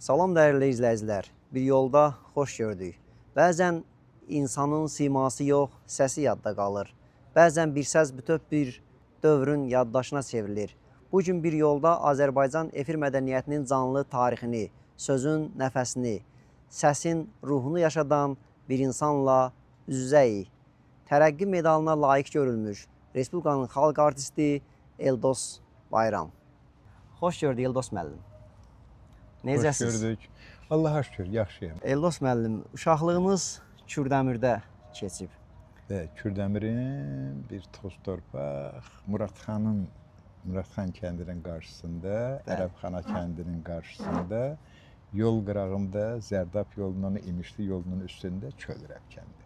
Salam dəyərli izləyicilər. Bir yolda xoş gördük. Bəzən insanın siması yox, səsi yadda qalır. Bəzən bir səs bütöv bir dövrün yaddaşına çevrilir. Bu gün bir yolda Azərbaycan efir mədəniyyətinin canlı tarixini, sözün nəfəsini, səsin ruhunu yaşadan bir insanla üz-üzəyik. Tərəqqi medalına layiq görülmüş Respublikanın xalq artisti Eldos Bayram. Xoş gördük Eldos müəllim. Necəsiz? Hoş gördük. Allah'a şükür, yaxşıyam. Eldos müəllim, uşaqlığınız Kürdəmirdə keçib. Və Kürdəmirin bir toz torpaq, Muradxan kəndinin qarşısında, Ərəbxana kəndinin qarşısında, yol qırağında Zərdab yolunun, İmişli yolunun üstündə Çölrəb kəndi.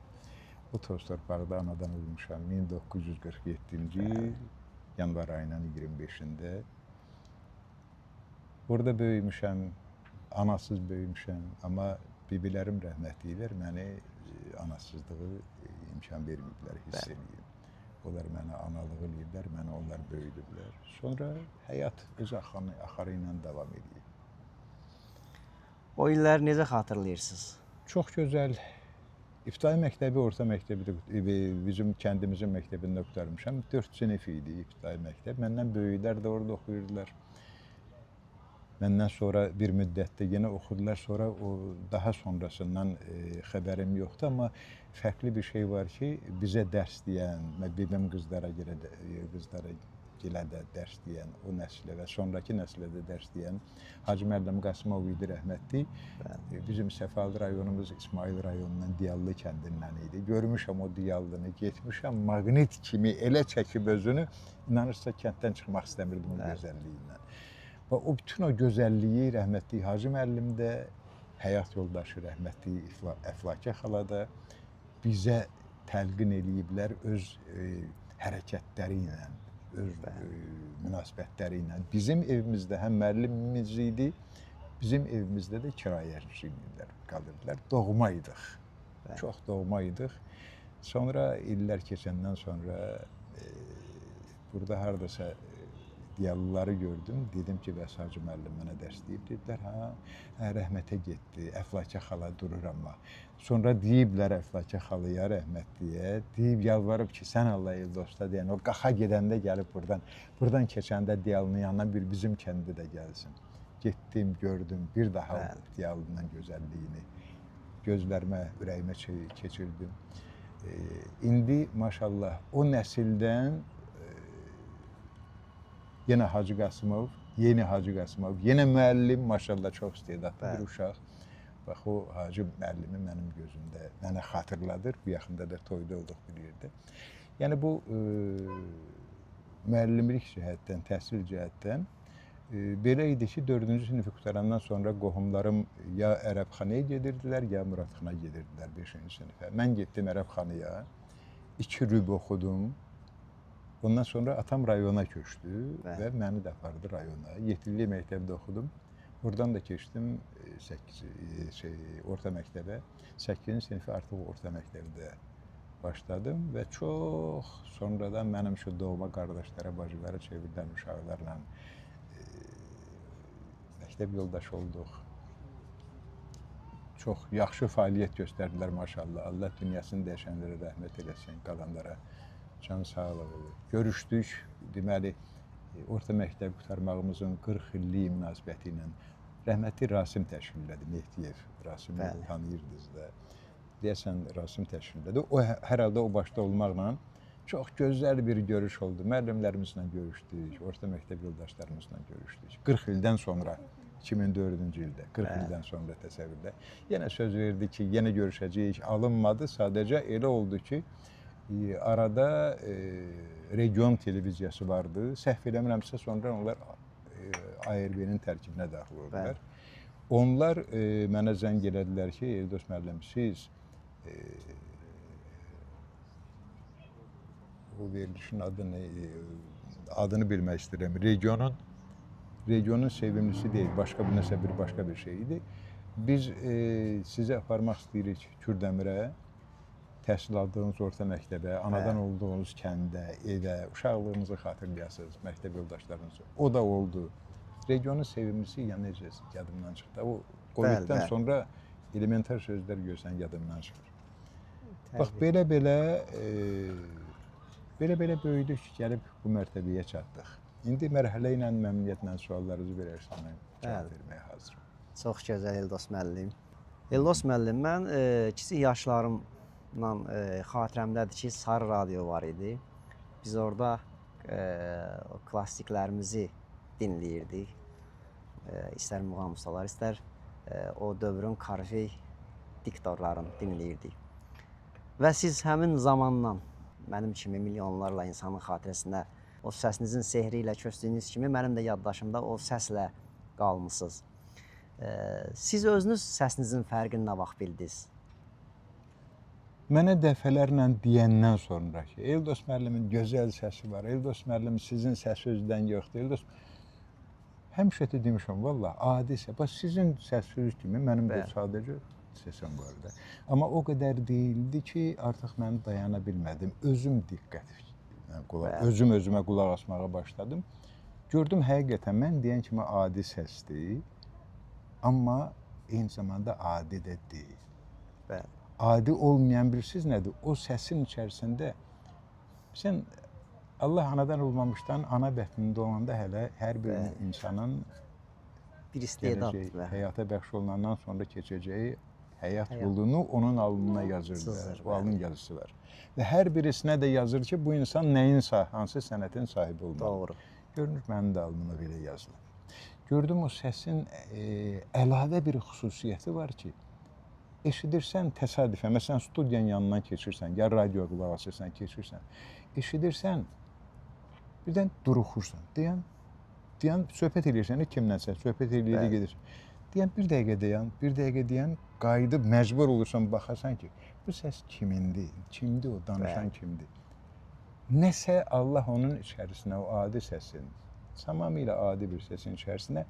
Bu toz torpaqda anadan olmuşam 1947-ci il yanvar ayının 25-də. Burada böyümüşəm, anasız böyümüşəm, amma bibilərim rəhmətliklər məni anasızlığı imkan verməyiblər, hiss edeyim. Onlar mənə analıq eləyiblər, mənə onlar böyüdüblər. Sonra həyat öz axarı ilə davam edir. O illəri necə xatırlayırsınız? Çox gözəl. İbtidai məktəbi, orta məktəbi bizim kəndimizin məktəbində qurtarmışam. 4 sinif idi ibtidai məktəb. Məndən böyüklər də orada oxuyurdular. Məndən sonra bir müddətdə yenə oxudular, sonra o daha sonrasından xəbərim yoxdur, amma fərqli bir şey var ki, bizə dərs deyən, bibim qızlara gilə də dərs deyən, o nəslə və sonraki nəslə də dərs deyən Hacı müəllim Qasımov idi rəhmətli. Bizim Səfalı rayonumuz İsmail rayonundan Diyallı kəndindən idi. Görmüşəm o Diyallını, getmişəm, maqnit kimi elə çəkib özünü, inanırsa kənddən çıxmaq istəmirdim o gözəlliyindən. Və o bütün o gözəlliyi rəhmətli Hacı müəllim də, həyat yoldaşı rəhmətli Əflakə xala da bizə təlqin eləyiblər öz hərəkətləri ilə, öz münasibətləri ilə. Bizim evimizdə həm müəllimimiz idi, bizim evimizdə də kirayəçi qalırdılar. Doğma idik, çox doğma idik. Sonra illər keçəndən sonra burada hardasa Diyallıları gördüm, dedim ki, bəs Hacı müəllim mənə dərs deyib, dedilər, rəhmətə getdi, Əflakə xala durur amma. Sonra deyiblər Əflakə xalaya, rəhmətliyə, deyib, yalvarıb ki, sən Allah Eldosta deyən, o qaxa gedəndə gəlib buradan keçəndə Diyallının yanına bir bizim kəndə də gəlsin. Getdim, gördüm, bir daha Diyallının gözəlliyini gözlərimə, ürəyimə keçirdim. İndi maşallah o nəsildən yenə Hacı Qasımov, yeni Hacı Qasımov, yenə müəllim, maşallah çox istedadlı bir uşaq. Bax, o Hacı müəllimi mənim gözümdə mənə xatırladır. Bu yaxında da toyda olduq bir yerdə. Yəni bu müəllimlik cəhətdən, təhsil cəhətdən belə idi ki, 4-cü sinifi qutarandan sonra qohumlarım ya Ərəbxanaya gedirdilər, ya Muradxana gedirdilər 5-ci sinifə. Mən getdim Ərəbxanaya, 2 rüb oxudum. Ondan sonra atam rayona köçdü və məni də apardı rayona. Yetilli məktəbdə oxudum. Oradan da keçdim orta məktəbə. 8-ci sinifi artıq orta məktəbdə başladım və çox sonradan mənim şu doğma qardaşlara, bacılara çevrilən uşaqlarla məktəb yoldaşı olduq. Çox yaxşı fəaliyyət göstərdilər maşallah. Allah dünyasını dəyişənlərə rəhmət eləsin, qalanlara can sağlığı. Görüşdük, deməli, orta məktəb qurtarmağımızın 40 illiyi münasibəti ilə rəhmətli Rasim təşkil elədi, Mehdiyev. Rasimi tanıyırdınız da. Deyəsən, Rasim təşkil elədi. O, hər halda o başda olmaqla çox gözəl bir görüş oldu. Müəllimlərimizlə görüşdük, orta məktəb yoldaşlarımızla görüşdük. 40 ildən sonra, 2004-cü ildə, 40 ildən sonra təsəvvürdə. Yenə söz verdi ki, yenə görüşəcəyik, alınmadı. Sadəcə elə oldu ki, arada region televiziyası vardı. Səhv eləmirəmsə sonra onlar ARB-nin tərkibinə daxil oldular. Onlar mənə zəng elədilər ki, Eldos müəllim, siz o verilişin adını bilmək istəyirəm. Regionun sevimlisi deyil, başqa bir şey idi. Biz sizi aparmaq istəyirik Kürdəmirə. Təhsil aldığınız orta məktəbə, anadan olduğunuz kəndə, evə, uşaqlığınızı xatırlayasınız, məktəb yoldaşlarınızı. O da oldu. Regionun sevimlisi, yəni necə yadımdan çıxdı. O Coviddən bəli. sonra elementar sözlər görsən yadımdan çıxır. Bax Təbii. belə böyüdük, gəlib bu mərtəbəyə çatdıq. İndi mərhələ ilə məmnuniyyətlə suallarınızı verərsən, mən cavab verməyə hazıram. Çox gözəl Eldos müəllim. Eldos müəllim, mən kiçik yaşlarımdan xatirəmdədir ki, Sarı Radio var idi. Biz orada klassiklərimizi dinləyirdik. İstər muğam ustalar, istər o dövrün korifey diktorlarını dinləyirdik. Və siz həmin zamandan mənim kimi milyonlarla insanın xatirəsində o səsinizin sehri ilə köçdüyünüz kimi mənim də yaddaşımda o səslə qalmısınız. Siz özünüz səsinizin fərqini nə vaxt bildiniz? Mənə dəfələrlə deyəndən sonra ki, Eldos müəllimin gözəl səsi var, Eldos müəllim sizin səs özdən yoxdur, Eldos... Həmişə də demişəm, valla, adi səs. Bax, sizin səsiniz kimi mənim də sadəcə səsim var da. Amma o qədər deyildi ki, artıq mən dayana bilmədim. Özüm özümə qulaq asmağa başladım. Gördüm, həqiqətən mən deyən kimi adi səsdir, amma eyni zamanda adi də deyil. Bəli. Adi olmayan bilirsiniz nədir? O səsin içərisində sən Allah anadan olmamışdan ana bətnində olanda hələ hər bir insanın bir istedad həyata bəxş olunandan sonra keçəcəyi həyat yolunu onun alnına yazırdı. O alın yazısı var. Və hər birisinə də yazır ki, bu insan nəyin, hansı sənətin sahibi olmalı. Doğru. Görünür, mənim də alnıma belə yazılır. Gördüm, o səsin əlavə bir xüsusiyyəti var ki, eşidirsən təsadüfən, məsələn, studiyanın yanından keçirsən, ya radio qulaq asırsan, keçirsən, eşidirsən, birdən duruxursan, deyən, söhbət edirsən, kimlənsə, söhbət edir, gedirsən. Deyən, bir dəqiqə deyən, qayıdıb məcbur olursan, baxarsan ki, bu səs kimindir, kimdir o, danışan kimdir. Nəsə Allah onun içərisinə, o adi səsin, tamamilə adi bir səsin içərisinə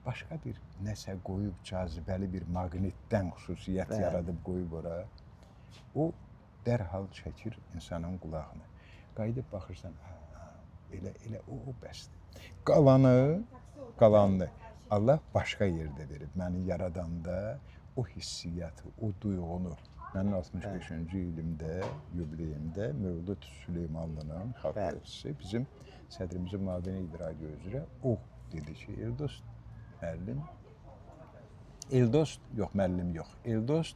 başqa bir nəsə qoyub, cazibəli bir maqnitdən xüsusiyyət yaradıb qoyub ora. O dərhal çəkir insanın qulağını. Qayıdıb baxırsan, elə o bəsdir. Qalanını Allah başqa yerdə verib. Məni yaradanda o hissiyyatı, o duyğunu. Mənim 65-ci ilimdə, yubileyimdə Mövlud Süleymanlının xalqçısı bizim sədrimizin müavini idi radio üzrə. O dedi ki, Eldos müəllim, Eldos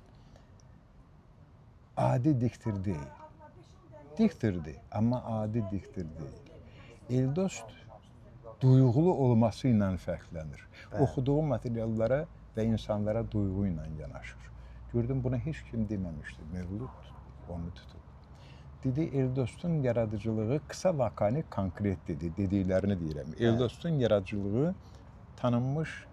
adi diktir deyil. Diktirdir, amma adi diktir deyil. Eldos duyğulu olması ilə fərqlənir. Oxuduğu materiallara və insanlara duyğu ilə yanaşır. Gördüm, buna heç kim deməmişdi. Mövlud onu tutub. Dedi, Eldostun yaradıcılığı qısa, lakanik, konkret dedi. Dediklərini deyirəm. Eldostun yaradıcılığı tanınmış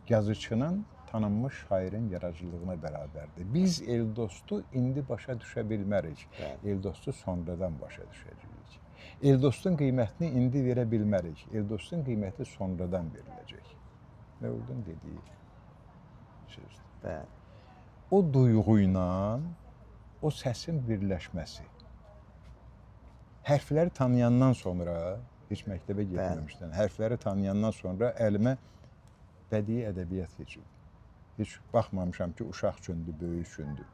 yazıçının, tanınmış şairin yaradıcılığına bərabərdir. Biz Eldostu indi başa düşə bilmərik. Eldostu sonradan başa düşəcəyik. Eldostun qiymətini indi verə bilmərik. Eldostun qiyməti sonradan veriləcək. Mövludun dediyi sözdür. O duyğu ilə o səsin birləşməsi. Hərfləri tanıyandan sonra, heç məktəbə getməmişdən, hərfləri tanıyandan sonra əlimə bədii ədəbiyyat keçib. Heç baxmamışam ki, uşaq üçündür, böyük üçündür.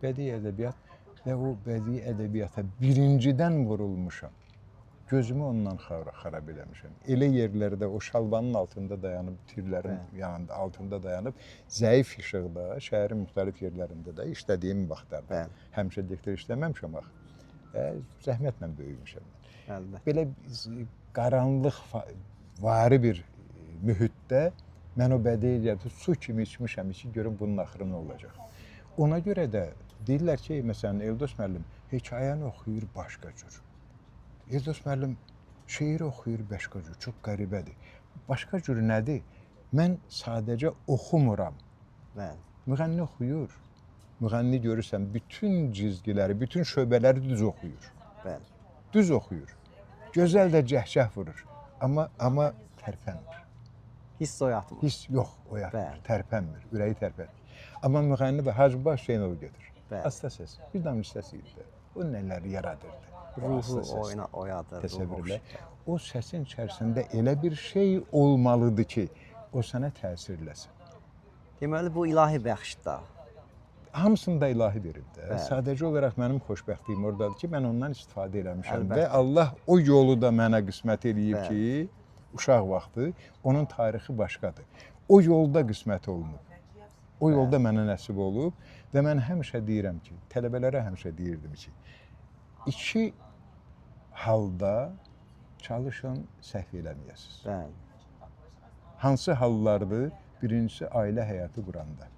Bədii ədəbiyyat və o bədii ədəbiyyata birincidən vurulmuşam. Gözümü ondan xarab eləmişəm. Elə yerlərdə o şalbanın altında dayanıb, tirlərin yanında altında dayanıb, zəif işıqda, şəhərin müxtəlif yerlərində də işlədiyim vaxtlarda. Həmişə diktor işləməmişəm axı. Zəhmətlə böyümüşəm. Belə qaranlıq vari bir mühitdə mən o bədii ədəbiyyatı su kimi içmişəm ki, görüm bunun axırı nə olacaq. Ona görə də deyirlər ki, məsələn, Eldos müəllim hekayəni oxuyur başqa cür. Eldos müəllim şeir oxuyur başqa cür, çox qəribədir. Başqa cür nədir? Mən sadəcə oxumuram. Müğənni oxuyur. Müğənni görürsən, bütün cizgiləri, bütün şöbələri düz oxuyur. Düz oxuyur. Gözəl də cəhcəh vurur. Amma tərpənmir. Hiss oyatmır. Hiss yox, oyatmır, tərpənmir, ürəyi tərpənmir. Amma müğənni və Hacıbaş Hüseynov gedir. Asta səs, bir damla səsiydi. O nələri yaradırdı. Ruhu oyadır. Təsəvvürlə. O səsin içərisində elə bir şey olmalıdır ki, o sənə təsirləsin. Deməli bu ilahi bəxşdir da. Hamısını da ilahi verib də. Bəli. Sadəcə olaraq mənim xoşbəxtliyim ordadır ki, mən ondan istifadə eləmişəm Əlbəttə. və Allah o yolu da mənə qismət eləyib Bəli. ki, uşaq vaxtı onun tarixi başqadır. O yolda qismət olunub. O yolda mənə nəsib olub və mən həmişə deyirəm ki, tələbələrə həmişə deyirdim ki, iki halda çalışın, səhv eləməyəsiniz. Bəli. Hansı hallardır? Birincisi ailə həyatı quranda.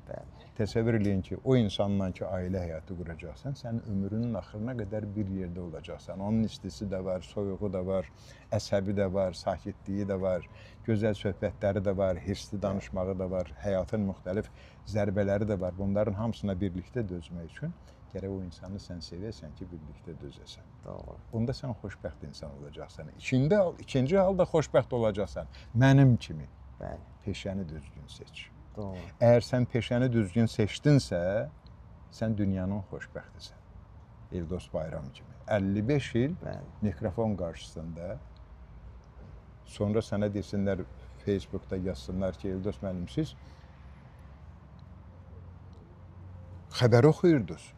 Bəli. Təsəvvür eləyin ki, o insanla ki, ailə həyatı quracaqsan, sən ömrünün axırına qədər bir yerdə olacaqsan. Onun istisi də var, soyuğu da var, əsəbi də var, sakitliyi də var, gözəl söhbətləri də var, hirsli danışmağı da var, həyatın müxtəlif zərbələri də var. Bunların hamısına birlikdə dözmək üçün gərək o insanı sən sevəsən ki, birlikdə dözəsən. Doğru. Onda sən xoşbəxt insan olacaqsan. İkinci halda xoşbəxt olacaqsan. Mənim kimi Bəli. peşəni düzgün seç. Doğru. Əgər sən peşəni düzgün seçdinsə, sən dünyanın xoşbəxtisən. Eldos Bayram kimi. 55 il Bəli. mikrofon qarşısında, sonra sənə desinlər, Facebookda yazsınlar ki, Eldos müəllim, siz xəbər oxuyurdunuz.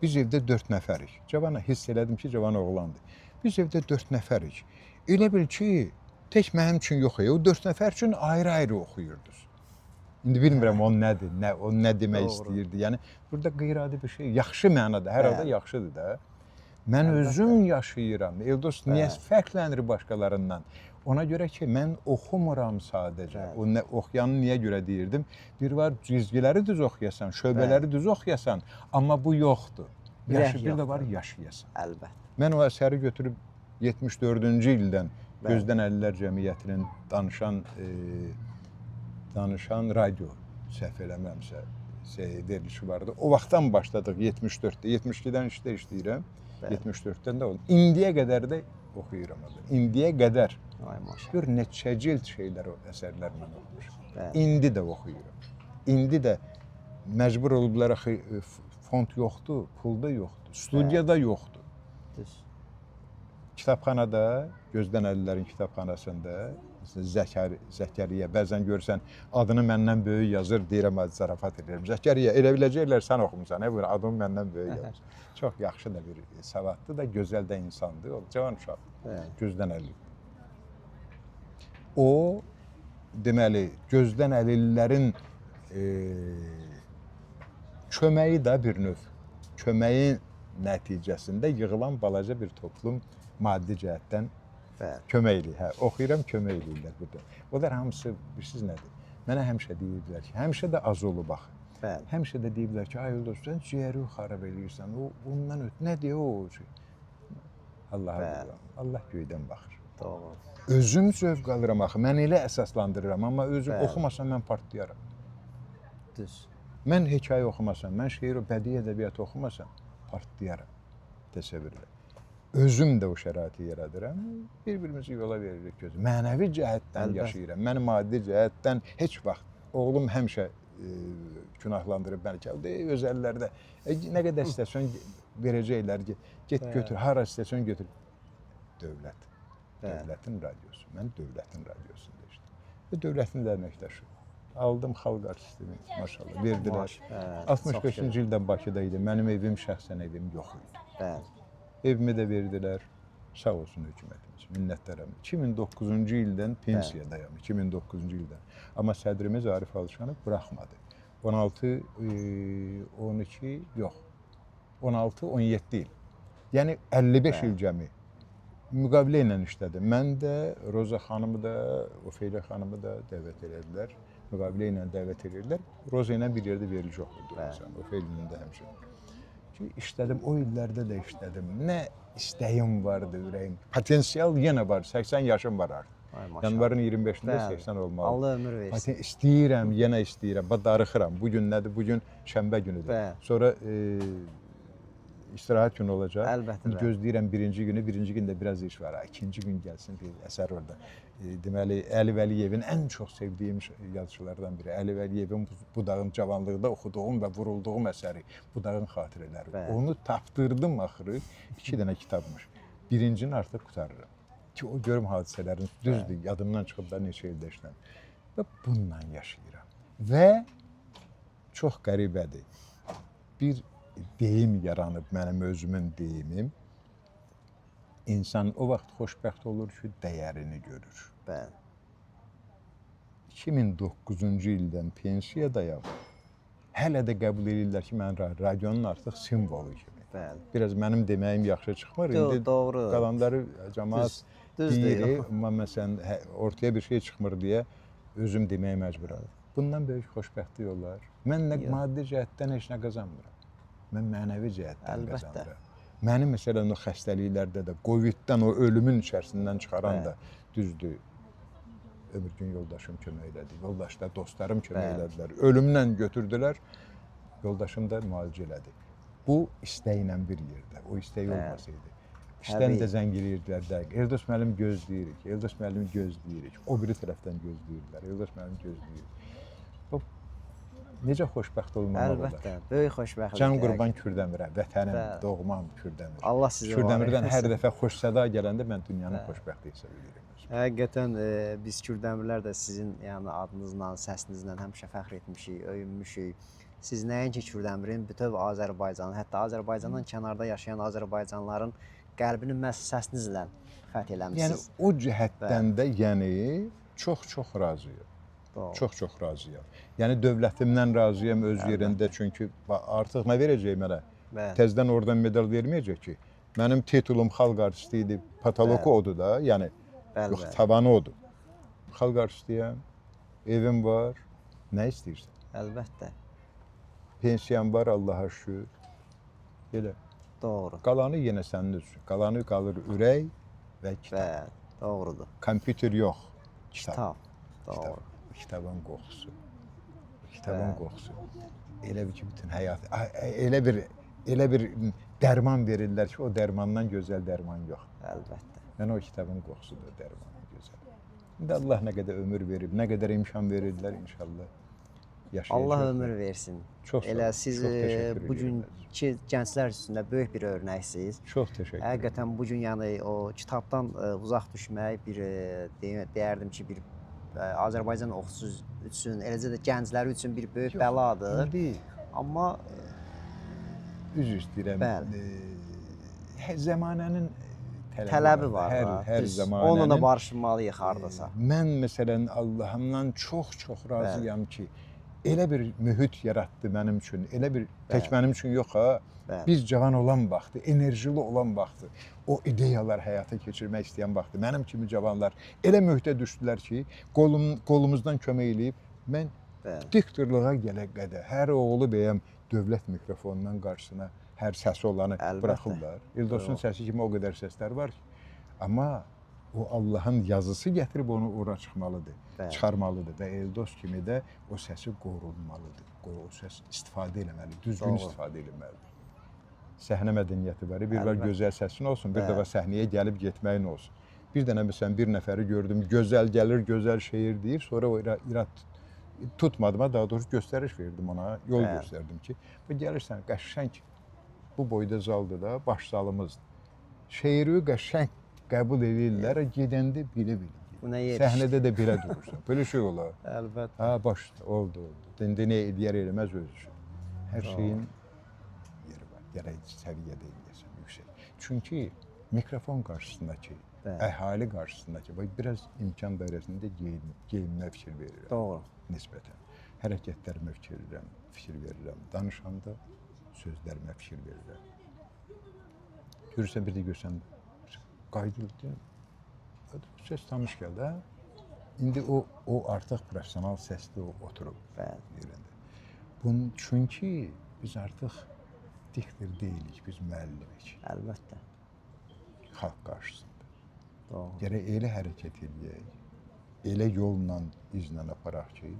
Biz evdə 4 nəfərik. Cavan, hiss elədim ki, cavan oğlandır. Biz evdə 4 nəfərik. Elə bil ki, tək mənim üçün yox, o 4 nəfər üçün ayrı-ayrı oxuyurdunuz. İndi bilmirəm o nədir, o nə demək Doğru. istəyirdi. Yəni burada qeyri-adi bir şey, yaxşı mənada, hər halda Bəli. yaxşıdır da. Mən Əlbəttə. özüm yaşayıram. Eldos niyə Bəli. fərqlənir başqalarından? Ona görə ki, mən oxumuram sadəcə. Bəli. O nə oxuyanı niyə görə deyirdim? Bir var cizgiləri düz oxuyasan, şöbələri düz oxuyasan, amma bu yoxdur. Ürək Bir də var yoxdur. yaşayasan. Əlbəttə. Mən o əsəri götürüb 74-cü ildən Bəli. Gözdən Əlillər Cəmiyyətinin danışan radio səhv eləmirəmsə verilişi vardı. O vaxtdan başladıq 74-də, 72-dən işləyirəm. Bəli. 74-dən də oldu. İndiyə qədər də oxuyuram onu. İndiyə qədər Ay maşallah. gör neçə cild şeylər, əsərlər mən oxumuşam. Bəli. İndi də oxuyuram. İndi də məcbur olublar axı fond yoxdur, pul da yoxdur, studiyada yoxdur. Düz. Kitabxanada, Gözdən Əlillərin kitabxanasında Zəkəriyə, bəzən görsən adını məndən böyük yazır, deyirəm, zarafat edirəm. Zəkəriyə, elə biləcəklər sən oxumusan, bu adını məndən böyük yazır. Çox yaxşı da bir savadlı da, gözəl də insandır, o cavan uşaqdır. Bəli. Gözdən Əlil. O, deməli, Gözdən Əlillərin köməyi də bir növ, köməyin nəticəsində yığılan balaca bir toplum maddi cəhətdən Bəli. kömək eləyir. Hə, oxuyuram, kömək eləyirlər burada. Onlar hamısı, bilirsiniz nədir? Mənə həmişə deyirdilər ki, həmişə də az olub bax. Bəli. Həmişə də deyiblər ki, ay Eldos, sən ciyəri xarab eləyirsən, ondan öt, nə deyə o? Allah'a Bəli. bilirəm, Allah göydən baxır. Doğru. Özüm zövq alıram axı, mən elə əsaslandırıram, amma özüm Bəli. oxumasam mən partlayaram. Düz. Mən hekayə oxumasam, mən şeir, bədii ədəbiyyat oxumasam partlayaram. Təsəvvür elə. Özüm də o şəraiti yaradıram, bir-birimizi yola veririk gözü. Mənəvi cəhətdən Əlbəttə. yaşayıram, mən maddi cəhətdən heç vaxt, oğlum həmişə günahlandırıb məni ki, öz əllərdə, nə qədər istəsən verəcəklər, get götür, hara istəsən götür. Dövlət, dövlətin radiosu, mən dövlətin radiosunda işlədim. Və dövlətin də əməkdaşı. Aldım xalq artistini, maşallah, verdilər. 65-ci ildən Bakıda idi, mənim evim, şəxsən evim yox idi. Bəli. Evimi də verdilər, sağ olsun hökumətimiz, minnətdaram. 2009-cu ildən pensiyadayam, 2009-cu ildən. Amma sədrimiz Arif Alışanov buraxmadı. 16, 12, yox, 16, 17 il. Yəni 55 il cəmi müqavilə ilə işlədim. Mən də, Roza xanımı da, Ofeylə xanımı da dəvət elədilər. Müqavilə ilə dəvət edirlər. Roza ilə bir yerdə verilici oxuydu. Ofeylinin də həmçinin. Ki, işlədim, o illərdə də işlədim. Nə istəyim vardı ürəyim. Potensial yenə var, 80 yaşım var artıq. Yanvarın 25-də 80 olmalı. Allah ömür versin. İstəyirəm, yenə istəyirəm. Darıxıram. Bugün nədir? Bugün şənbə günüdür. Sonra istirahət günü olacaq. Əlbəttə. Gözləyirəm birinci günü, birinci gündə biraz iş var. İkinci gün gəlsin bir əsər orada. Deməli, Əli Vəliyevin ən çox sevdiyim yazıçılardan biri. Əli Vəliyevin Budağın cavanlığında oxuduğum və vurulduğum əsəri, Budağın xatirələri. Onu tapdırdım axırı, 2 dənə kitabmış. Birincini artıq qutarıram. Ki, o görüm hadisələrin düzdür, yadımdan çıxıb da neçə ildə işləm. Və bununla yaşayıram. Və çox qəribədir. Bir deyim yaranıb mənim özümün deyimim. İnsan o vaxt xoşbəxt olur ki, dəyərini görür. Bəli. 2009-cu ildən pensiyadayam. Hələ də qəbul edirlər ki, mən radionun artıq simvolu kimi. Bəli. Biraz mənim deməyim yaxşı çıxmır. İndi Doğru. qalanları cəmaət Düzdür. deyir, amma məsələn ortaya bir şey çıxmır deyə özüm deməyə məcburam. Bundan böyük xoşbəxtlik olar. Mən nə maddi cəhətdən heç nə qazanmıram. Mən mənəvi cəhətdən qazanıram. Məni məsələn o xəstəliklərdə də, Covid-dən o ölümün içərisindən çıxaran da düzdür. Ömür gün yoldaşım kömək elədi. Yoldaşlar, dostlarım kömək elədilər. Ölümlə götürdülər. Yoldaşım da müalicə elədi. Bu istəklə bir yerdə. O istək olmasaydı. İşdən də zəng eləyirdilər dəqiq. Eldos müəllim gözləyirik. Eldos müəllimi gözləyirik. O biri tərəfdən gözləyirdilər. Eldos müəllim gözləyirik. Bu necə xoşbəxt olmamaq olar? Əlbəttə, böyük xoşbəxtlik. Can qurban Kürdəmirə, vətənim, doğmam Kürdəmir. Allah sizi Kürdəmirdən hər dəfə xoş səda gələndə mən dünyanın xoşbəxtliyi hesab edirəm. Həqiqətən biz Kürdəmirlər də sizin yəni adınızla, səsinizlə həmişə fəxr etmişik, öyünmüşük. Siz nəinki Kürdəmirin, bütöv Azərbaycanın, hətta Azərbaycandan kənarda yaşayan Azərbaycanlıların qəlbini məhz səsinizlə fəth eləmisiniz. Yəni o cəhətdən də yəni çox razıyam. Doğru. Çox razıyam. Yəni dövlətimdən razıyam öz yerində çünki artıq nə verəcək mənə? Təzədən oradan medal verməyəcək ki. Mənim titulum xalq artisti idi, patoloku odur da, yəni yox, tavanı odur. Xalq artistiyəm, evim var, nə istəyirsən? Əlbəttə. Pensiyam var, Allaha şükür. Elə. Doğru. Qalanı yenə sənin üçün. Qalanı qalır ürək və kitab. Doğrudur. Kompüter yox, kitab. Doğru. Kitabın qoxusu. Kitabın qoxusu. Elə bir ki, bütün həyat, elə bir dərman verirlər ki, o dərmandan gözəl dərman yox. Əlbəttə. Yəni o kitabın qoxusudur dərmanı gözəl. İndi Allah nə qədər ömür verib, nə qədər imkan verirlər inşallah yaşayacaq. Allah ömür versin. Çox elə siz bugünkü gənclər üstündə böyük bir örnəksiniz. Çox təşəkkür edirəm. Həqiqətən bu gün yəni o kitabdan uzaq düşmək bir deyərdim ki, bir Azərbaycan oxucusu üçün, eləcə də gəncləri üçün bir böyük bəladır. Amma üzr istəyirəm. Zəmanənin tələbi var. Hər zamanənin. Onunla da barışmalıyıq hardasa. Mən məsələn Allahımdan çox razıyam ki, elə bir mühit yaratdı mənim üçün. Elə bir tək mənim üçün yox ha. Biz cavan olan vaxtı, enerjili olan vaxtı, o ideyalar həyata keçirmək istəyən vaxtı mənim kimi cavanlar elə mühitə düşdülər ki, qolumuzdan kömək eləyib mən diktorluğa gələ qədər hər oğlu bəyəm dövlət mikrofonundan qarşısına hər səsi olanı buraxırlar. Eldosun səsi kimi o qədər səslər var ki, amma o Allahın yazısı gətirib onu ora çıxmalıdır, çıxarmalıdır və Eldos kimi də o səsi qorunmalıdır. O səs istifadə eləməli, düzgün istifadə eləməlidir. Səhnə mədəniyyəti var, bir var gözəl səsin olsun, bir də var səhnəyə gəlib getməyin olsun. Bir dənə məsələn bir nəfəri gördüm, gözəl gəlir, gözəl şeir deyir, sonra o irad tutmadıma, daha doğrusu göstəriş verdim ona, yol göstərdim ki, gəlirsən qəşəng, bu boyda zaldır da, baş zalımızdır. Şeiri qəşəng qəbul edirlər, gedəndə bilə-bilə. Səhnədə də belə durursan, belə şey olar. Əlbəttə. Ha, baş, oldu. Dində nə edər eləməz öz üçün. Hər şeyin yeri var, gərək səviyyədə eləyəsən, yüksək. Çünki mikrofon qarşısındakı, əhali qarşısındakı, biraz imkan dairəsində geyimlə fikir verirəm. Doğru. Nisbətən. Hərəkətlərimə fikir verirəm. Danışanda sözlərimə fikir verirəm. Görürsən, bir də görsən, qayıdıldı. Səs tanış gəldi, hə? İndi o artıq profesional səsli oturub yerində. Çünki biz artıq diktir deyilik, biz müəllimik. Əlbəttə. Xalq qarşısında. Doğru. Gərək elə hərəkət edək, elə yolla, izlə aparaq ki,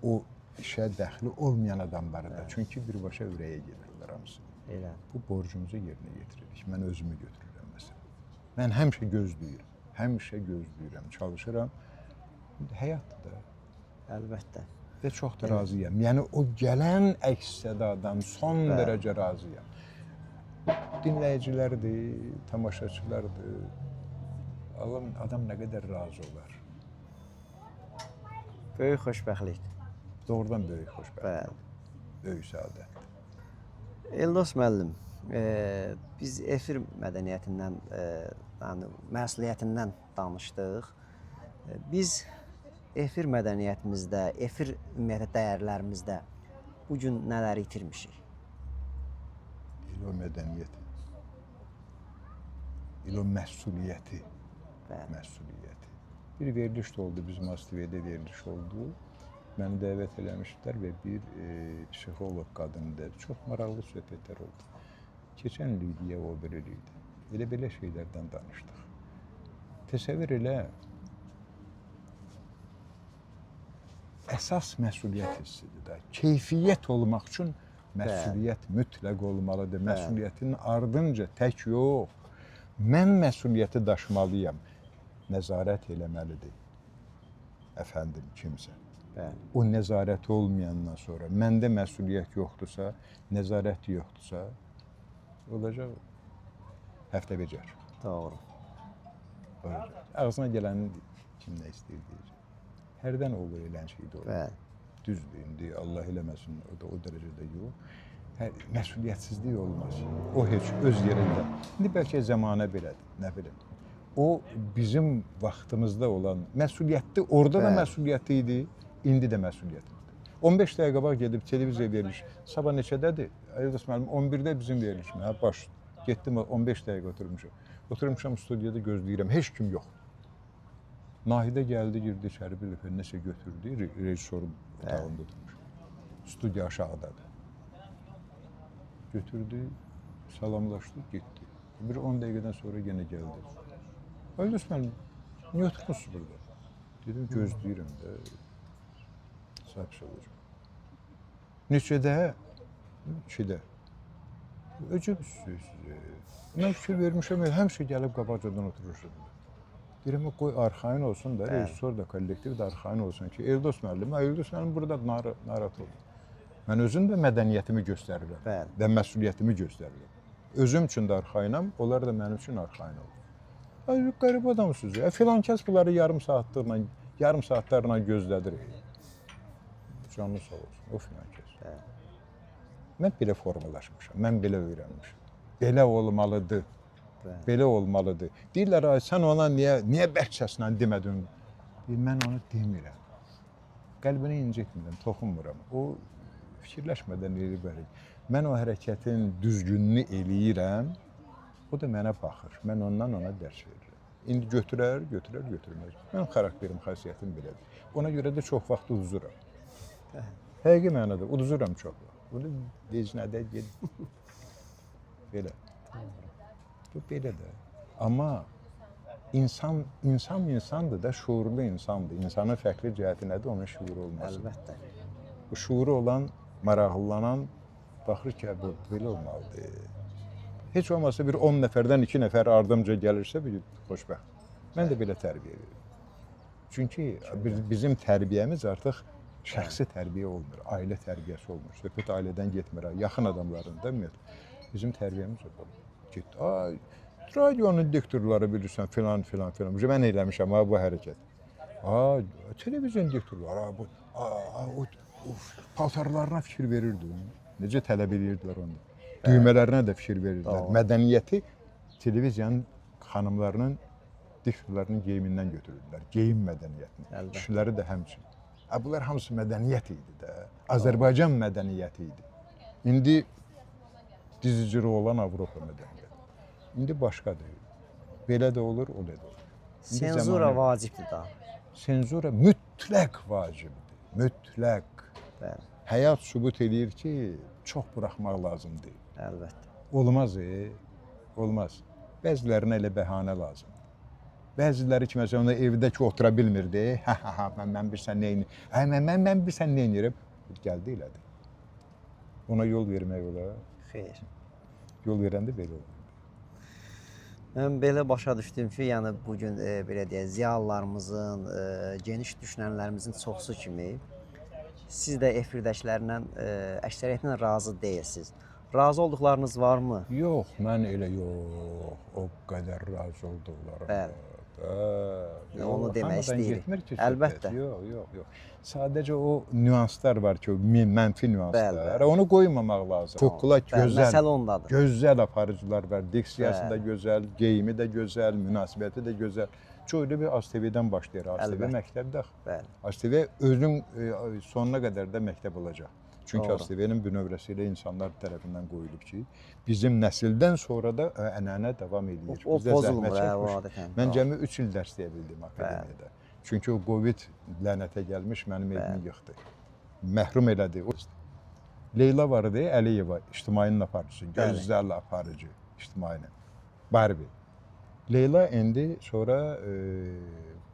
o işə dəxli olmayan adamları da. Çünki birbaşa ürəyə gedirlər hamısı. Elə. Bu borcumuzu yerinə yetiririk. Mən özümü götürürəm məsələn. Mən həmişə gözləyirəm, çalışıram. Həyatdır da. Əlbəttə. Və çox da razıyam. Yəni o gələn əks-sədadan son dərəcə razıyam. Dinləyicilərdir, tamaşaçılardır. Adam nə qədər razı olar. Böyük xoşbəxtlikdir. Doğrudan böyük xoşbəxt, Bəli. böyük səadət. Eldos müəllim, biz efir mədəniyyətindən, yəni məsuliyyətindən danışdıq. Biz efir mədəniyyətimizdə, efir ümumiyyətlə dəyərlərimizdə bu gün nələri itirmişik? İl o mədəniyyəti, il o məsuliyyəti, Bəli. məsuliyyəti. Bir veriliş də oldu, bizim ASTV-də veriliş oldu. Məni dəvət eləmişdilər və bir psixoloq qadındır. Çox maraqlı söhbətlər oldu. Keçən il idi ya o bir il idi. Elə-belə şeylərdən danışdıq. Təsəvvür elə, əsas məsuliyyət hissidir də. Keyfiyyət olmaq üçün məsuliyyət mütləq olmalıdır. Məsuliyyətin ardınca tək yox. Mən məsuliyyəti daşımalıyam. Nəzarət eləməlidir. Əfəndim, kimsə. Bəli. O nəzarət olmayandan sonra, məndə məsuliyyət yoxdursa, nəzarət yoxdursa, olacaq həftə becər. Doğru. Olacaq. Ağzına gələni kim nə istəyir deyəcək. Hərdən olur elən şey də olur. Bəli. Düzdür, indi Allah eləməsin, o da o dərəcədə yox. Məsuliyyətsizlik olmaz. O heç öz yerində. İndi bəlkə zəmanə belədir, nə bilim. O bizim vaxtımızda olan məsuliyyətli, orada da məsuliyyətli idi, indi də məsuliyyətlidir. 15 dəqiqə qabaq gedib televiziya veriliş. Sabah neçədədir? Eldos müəllim 11-də bizim verilişim. Hə, baş. Getdim 15 dəqiqə oturmuşam. Oturmuşam studiyada gözləyirəm. Heç kim yox. Nahidə gəldi, girdi içəri bir dəfə nəsə götürdü. Rejissorun otağında oturmuş. Studiya aşağıdadır. Götürdü, salamlaşdı, getdi. Bir 10 dəqiqədən sonra yenə gəldi. Eldos müəllim, niyə oturmuşsunuz burada? Dedim, gözləyirəm də. Sahib olacaq. Neçədə? 2-də. Öcübsüz. Mən fikir vermişəm, həmişə gəlib qabaqcadan oturursun. Deyirəm, qoy arxayın olsun da, rejissor da, kollektiv də arxayın olsun ki, Eldos müəllim burada narahat olur. Mən özüm də mədəniyyətimi göstərirəm. Bəli. Və məsuliyyətimi göstərirəm. Özüm üçün də arxayınam, onlar da mənim üçün arxayın olur. Ay, qəribə adamsınız ya. Filan kəs bunları yarım saatlarla gözlədir. Canlı sağ olsun, o filan kəs. Mən belə formalaşmışam, mən belə öyrənmişəm. Belə olmalıdır, belə olmalıdır. Deyirlər, ay, sən ona niyə bərk səslə demədin? Mən onu demirəm. Qəlbini incitmirəm, toxunmuram. O fikirləşmədən eləyir bəli. Mən o hərəkətin düzgününü eləyirəm, o da mənə baxır. Mən ondan ona dərs verirəm. İndi götürməz. Mənim xarakterim, xasiyyətim belədir. Ona görə də çox vaxt uduzuram. Həqiqi mənada uduzuram çox vaxt. Bunu vecinədə gedib. Belə. Bu belə də. Amma insan insandır da, şuurlu insandır. İnsanın fərqli cəhəti nədir? Onun şuuru olması. Əlbəttə. Bu şuuru olan, maraqlanan baxır ki, bu belə olmalıdır. Heç olmasa bir 10 nəfərdən 2 nəfər ardımca gəlirsə bir xoşbəxt. Mən də belə tərbiyə verirəm. Çünki bizim tərbiyəmiz artıq şəxsi tərbiyə olmur, ailə tərbiyəsi olmur. Söhbət ailədən getmir, yaxın adamların da ümumiyyətlə. Bizim tərbiyəmiz o. Getdi, ay, radionun diktorları bilirsən, filan. Mən eləmişəm bu hərəkət. Televizyon diktorları, o paltarlarına fikir verirdi. Necə tələb edirdilər onu. Düymələrinə də fikir verirdilər. Mədəniyyəti televiziyanın xanımlarının, diktorlarının geyimindən götürürdülər. Geyim mədəniyyətini. Kişiləri də həmçin. Bunlar hamısı mədəniyyət idi də. Azərbaycan mədəniyyəti idi. İndi dizicili olan Avropa mədəniyyəti. İndi başqadır. Belə də olur, o da olur. Senzura vacibdir da. Senzura mütləq vacibdir. Mütləq. Bəli. Həyat sübut edir ki, çox buraxmaq lazımdır. Əlbəttə. Olmaz. Bəzilərinə elə bəhanə lazımdır. Bəziləri ki, məsələn, evdə ki, otura bilmirdi. Mən bilsən nə edirəm? Gəldi elədi. Ona yol vermək olar. Xeyr. Yol verəndə belə olur. Mən belə başa düşdüm ki, yəni bugün belə deyək, ziyalılarımızın, geniş düşünənlərimizin çoxsu kimi siz də efirdəkilərlə əksəriyyətlə razı deyilsiniz. Razı olduqlarınız varmı? Yox, mən elə yox. O qədər razı olduqlarım. Bəli. Onu demək istəyirik. Getmir ki, Əlbəttə. Yox. Sadəcə o nüanslar var ki, o mənfi nüanslar. Bəli. Onu qoymamaq lazım. Kokla gözəl. Məsələ ondadır. Gözəl aparıcılar var. Diksiyası da Bəli. gözəl, geyimi də gözəl, münasibəti də gözəl. Çoxlu bir ASTV-dən başlayır. ASTV Əlbəttə. məktəbdə. Bəli. ASTV özün sonuna qədər də məktəb olacaq. Çünki Doğru. ASTV-nin bünövrəsi ilə insanlar tərəfindən qoyulub ki, bizim nəsildən sonra da ənənə davam edir. O Biz də pozulmur, zəhmət o çəkmişik. adətən. Mən Doğru. cəmi 3 il dərsləyə bildim akademiyada. Çünki o Covid lənətə gəlmiş mənim evimi yıxdı. Məhrum elədi. Leyla var idi, Əliyeva, ictimainin aparıcısı, gözəl aparıcı ictimainin. Barbie. Leyla indi sonra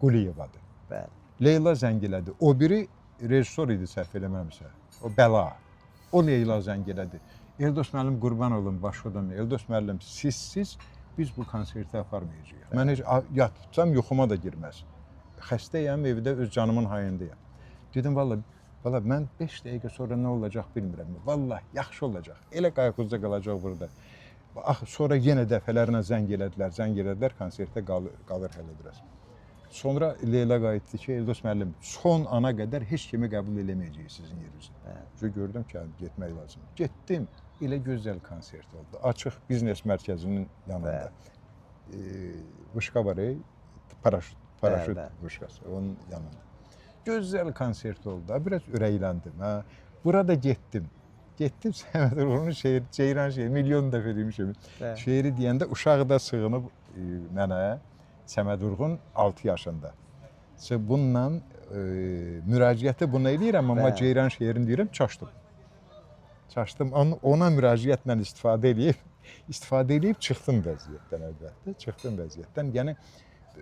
Quliyevadır. Bəli. Leyla zəng elədi. O biri rejissor idi səhv eləmirəmsə. O Bəla. O Leyla zəng elədi. Eldos müəllim qurban olun başladım. Eldos müəllim sizsiz biz bu konserti aparmayacağıq. Mən heç yatsam yuxuma da girməz. Xəstəyəm, evdə öz canımın hayındayam. Dedim valla mən 5 dəqiqə sonra nə olacaq bilmirəm. Vallahi yaxşı olacaq. Elə qayğıqda qalacaq burada. Sonra yenə dəfələrlə zəng elədilər, konsertdə qalır hələ biraz. Sonra Leyla qayıtdı ki, Eldos müəllim, son ana qədər heç kimi qəbul eləməyəcəyik sizin yerinizə. Gördüm ki, getmək lazım. Getdim, elə gözəl konsert oldu. Açıq biznes mərkəzinin yanında. Vışqa var, paraşüt vışqası, onun yanında. Gözəl konsert oldu. Biraz ürəkləndim. Burada getdim. Getdim Səməd Vurğunun şeiri, Ceyran şeiri, milyon dəfə demişim. Şeiri deyəndə uşaq da sığınıb mənə. Səməd Vurğun 6 yaşında. Bununla müraciəti buna eləyirəm, amma Ceyran şeirini deyirəm, çaşdım. Ona müraciətlə istifadə edib çıxdım vəziyyətdən əlbəttə. Çıxdım vəziyyətdən, yəni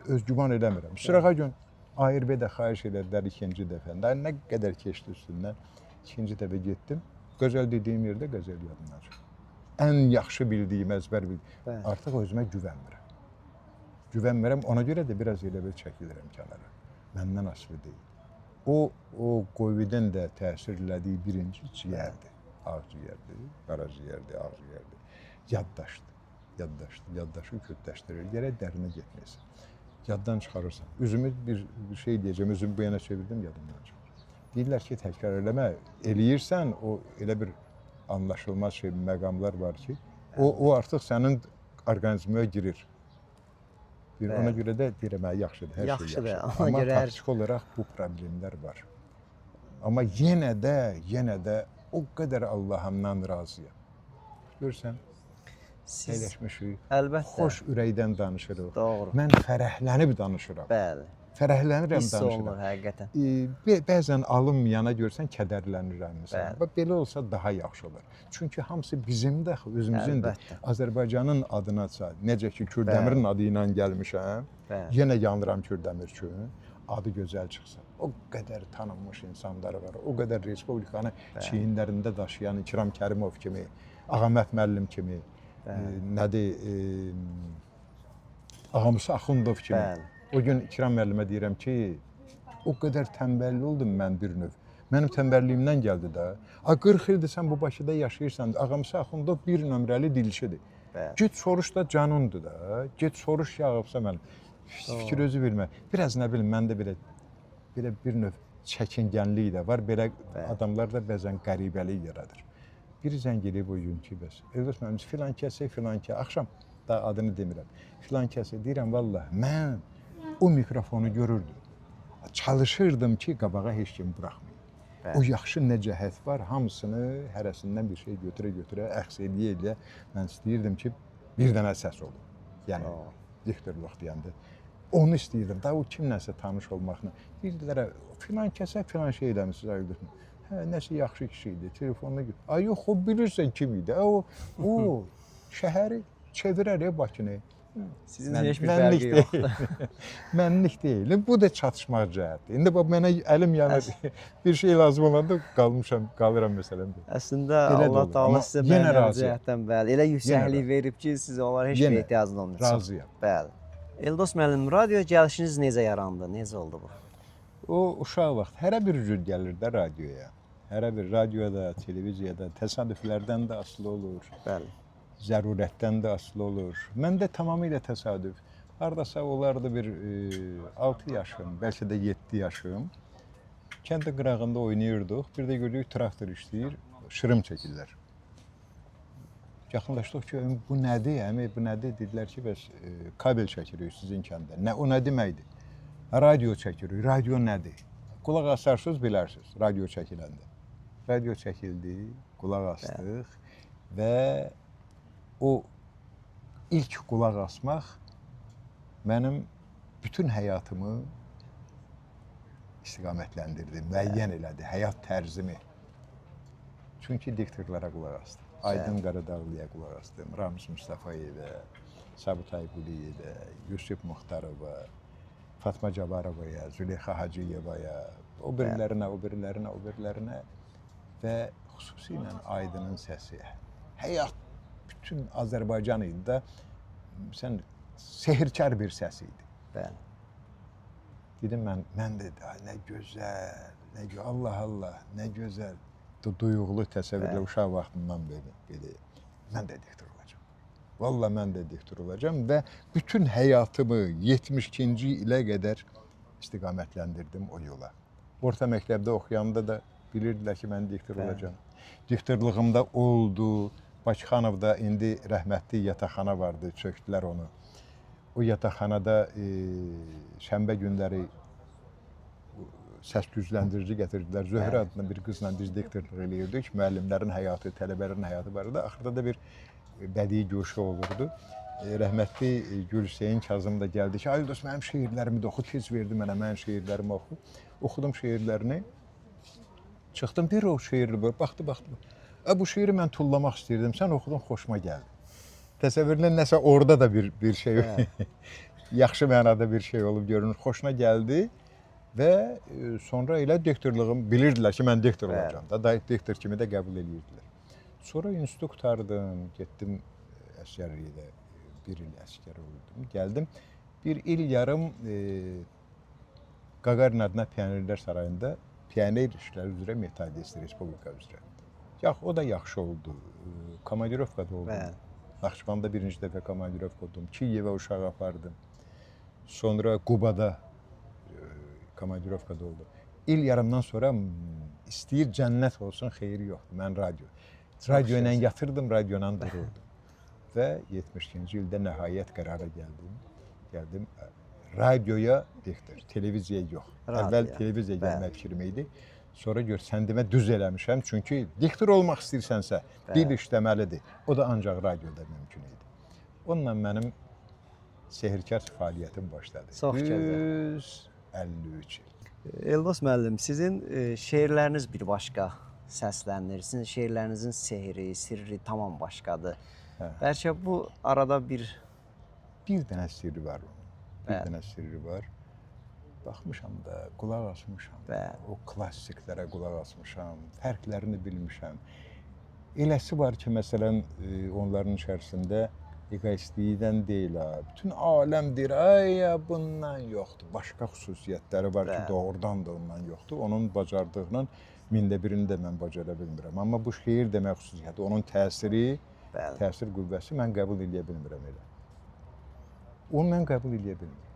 özgüman eləmirəm. Sırağa gün ARB-də xahiş elədilər ikinci dəfəndə. Nə qədər keçdi üstündən, ikinci dəfə getdim. Gözəl dediyim yerdə gözəl yadımdan çıxdı. Ən yaxşı bildiyim, əzbər bildiyim. Artıq özümə güvənmirəm. Güvənmirəm, ona görə də biraz elə bir çəkilirəm kənara. Məndən asılı deyil. O Covid-in də təsir elədiyi birinci ciyərdir. Ağciyərdir, qaraciyərdir, ağciyərdir. Yaddaşı kütləşdirir. Gərək dərinə getməyəsən. Yaddan çıxarırsan. Üzümü bir şey deyəcəm, üzümü bu yana çevirdim, yadımdan çıxır. Deyirlər ki, təkrar eləmə, eləyirsən, o elə bir anlaşılmaz məqamlar var ki, o artıq sənin orqanizmə girir. Ona görə də deyirəm, yaxşıdır, hər şey yaxşıdır. Amma taktik olaraq bu problemlər var. Amma yenə də o qədər Allahımdan razıyam. Görürsən, əyləşmişik, xoş ürəkdən danışırıq. Doğru. Mən fərəhlənib danışıram. Bəli. Fərəhlənirəm Hiss danışıram. olunur həqiqətən. Bəzən alınmayana görsən kədərlənirəm. Belə olsa daha yaxşı olur. Çünki hamısı bizimdir, özümüzündür. Azərbaycanın adına necə ki Kürdəmirin adı ilə gəlmişəm, yenə yanıram Kürdəmir üçün, adı gözəl çıxsın. O qədər tanınmış insanlar var, o qədər respublikanı çiyinlərində daşıyan İkram Kərimov kimi, Ağamət müəllim kimi, Ağamusa Axundov kimi. O gün İkram müəllimə deyirəm ki, o qədər tənbəlli oldum mən bir növ. Mənim tənbəlliyimdən gəldi də. 40 ildir sən bu Bakıda yaşayırsan, Ağamusa Axundov bir nömrəli dilçidir. Get soruş da canındır da. Get soruş yağıbsa mənim. Fikir özü bilmə. Biraz nə bilim, məndə belə bir növ çəkingənlik də var. Belə adamlar da bəzən qəribəlik yaradır. Bir zəng eləyib o gün ki, bəs. Eldos müəllim, filan kəsə, axşam da adını demirəm. Filan kəsə deyirəm, vallahi mən o mikrofonu görürdüm. Çalışırdım ki, qabağa heç kim buraxmayım. O yaxşı nə cəhət var, hamısını hərəsindən bir şey götürə, əks eləyə. Mən istəyirdim ki, bir dənə səs olun. Yəni, diktorluq deyəndə. Onu istəyirdim. Da o kimləsə tanış olmaqla. Deyirdilər, filan kəsə filan şey eləmişsiniz, ayıldırmı? Hə, nəsə yaxşı kişi idi, telefonuna götür. Ay yox, o bilirsən kim idi. O şəhəri çevirər Bakını. Sizin heç bir fərqi yoxdur. Mənlik deyil. Bu da çatışmaq cəhətdir. İndi mənə əlim yanır. Bir şey lazım olanda qalıram məsələn. Əslində Allah Taala sizə mənəvi cəhətdən bəli, elə yüksəklik verib ki, sizə onlara heç bir ehtiyacınız olmayacaq. Razıyam. Bəli. Eldos müəllim, radioya gəlişiniz necə yarandı? Necə oldu bu? O uşaq vaxt hərə bir cür gəlir də radioya. Hərə bir radioda, televiziyada təsadüflərdən də asılı olur. Bəli. Zərurətdən də asılı olur. Məndə tamamilə təsadüf. Hardasa olardı bir 6 yaşım, bəlkə də 7 yaşım. Kəndə qırağında oynayırdıq. Bir də gördük traktor işləyir, şırım çəkirlər. Yaxınlaşdıq ki, bu nədir? Əmi, bu nədir? Dedilər ki, bəs kabel çəkirik sizin kəndə. O nə deməkdir? Radio çəkirik. Radio nədir? Qulaq asarsınız, bilərsiniz radio çəkiləndə. Radio çəkildi, qulaq asdıq və o ilk qulaq asmaq mənim bütün həyatımı istiqamətləndirdi, müəyyən elədi, həyat tərzimi. Çünki diktorlara qulaq asdım. Aydın Qaradağlıya qulaq asdım, Ramiz Mustafayevə, Sabitay Quliyevə, Yusuf Muxtarova, Fatma Cabarovaya, Züleyxa Hacıyevaya, o birilərinə və xüsusilə Aydının səsi. Həyat bütün Azərbaycan idi də, sən sehirkar bir səs idi. Bəli. Dedim mən də nə gözəl, Allah, nə gözəl. Duyğulu təsəvvürlə uşaq vaxtından belə. Mən də diktor olacağam. Vallahi mən də diktor olacağam və bütün həyatımı 72-ci ilə qədər istiqamətləndirdim o yola. Orta məktəbdə oxuyanda da bilirdilər ki, mən diktor olacağam. Diktorluğumda oldu. Bakıxanovda indi rəhmətli yataqxana vardı, çökdülər onu. O yataqxanada şənbə günləri səs gücləndirici gətirdilər. Zöhrə adında bir qızla biz diktorluq eləyirdik. Müəllimlərin həyatı, tələbələrin həyatı var idi. Axırda da bir bədii güşə olurdu. Rəhmətli Gülhüseyn Kazım da gəldi ki, ay dost, mənim şeirlərimi də oxu, tez verdi mənə, mənim şeirlərimi oxu. Oxudum şeirlərini. Çıxdım, bir o şeirli böyle, baxdı. Bu şeiri mən tullamaq istəyirdim, sən oxudun, xoşuma gəldi. Təsəvvürlə nəsə orada da bir şey, yaxşı mənada bir şey olub görünür, xoşuna gəldi və sonra elə diktorluğum, bilirdilər ki, mən diktor olacağım da, diktor kimi də qəbul edirdilər. Sonra institut qurtardım, getdim əsgərlikdə, bir il əsgər oldum, gəldim. Bir il yarım Qaqarin adına Pionerlər Sarayında pioner işləri üzrə metodist Respublika üzrə. O da yaxşı oldu, komandirovkada oldum. Naxçıvanda birinci dəfə komandirovka oldum, Kiyevə uşağı apardım. Sonra Qubada komandirovkada oldum. İl yarımdan sonra istəyir cənnət olsun, xeyri yoxdur, mən radio. Radio ilə yatırdım, radio ilə dururdum. Və 72-ci ildə nəhayət qərara gəldim. Radioya diktor, televiziyaya yox. Əvvəl televiziyaya gəlmək fikrim idi. Sonra gör, sən demə düz eləmişəm. Çünki diktor olmaq istəyirsənsə, dil işləməlidir. O da ancaq radioda mümkün idi. Onunla mənim sehirkar fəaliyyətim başladı. Çox gözəl. 53 il. Eldos müəllim, sizin şeirləriniz bir başqa səslənir. Sizin şeirlərinizin sehri, sirri tamam başqadır. Bəlkə bu arada bir dənə sirri var onun. Bir dənə sirri var. Baxmışam da, qulaq asmışam. O klassiklərə qulaq asmışam, fərqlərini bilmişəm. Eləsi var ki, məsələn, onların içərisində egoistlikdən deyil, bütün aləm deyir, ay bundan yoxdur. Başqa xüsusiyyətləri var ki, doğrudan da ondan yoxdur. Onun bacardığının mində birini də mən bacara bilmirəm. Amma bu şeir demək xüsusiyyəti, onun təsiri, təsir qüvvəsi mən qəbul edə bilmirəm elə. Onu mən qəbul edə bilmirəm.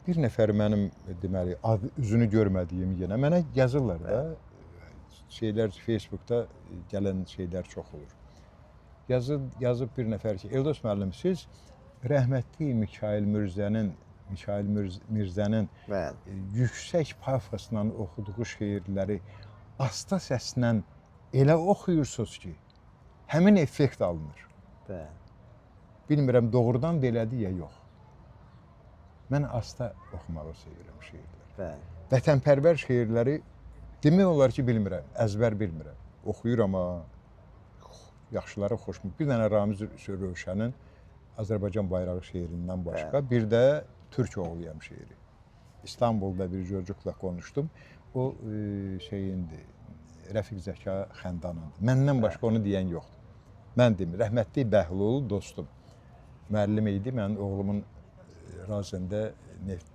Bir nəfər mənim, deməli, üzünü görmədiyim yenə mənə yazırlar da, şeylər, Facebookda gələn şeylər çox olur. Yazıb bir nəfər ki, Eldos müəllim, siz rəhmətli Mikayıl Mirzənin yüksək pafosla oxuduğu şeirləri asta səslə elə oxuyursunuz ki, həmin effekt alınır. Bilmirəm, doğrudan belədir ya yox. Mən asta oxumağı sevirəm şeirlər. Vətənpərvər şeirləri demək olar ki, bilmirəm, əzbər bilmirəm. Oxuyuram amma yaxşıları xoşum. Bir dənə Ramiz Rövşənin Azərbaycan bayrağı şeirindən başqa, bir də Türk oğluyam şeiri. İstanbulda bir çocukla konuşdum. O şeyindi, Rəfiq Zəka Xəndanındır. Məndən başqa onu deyən yoxdur. Mən demir, rəhmətli Bəhlul dostum. Müəllim idi, mən oğlumun Razəndə neft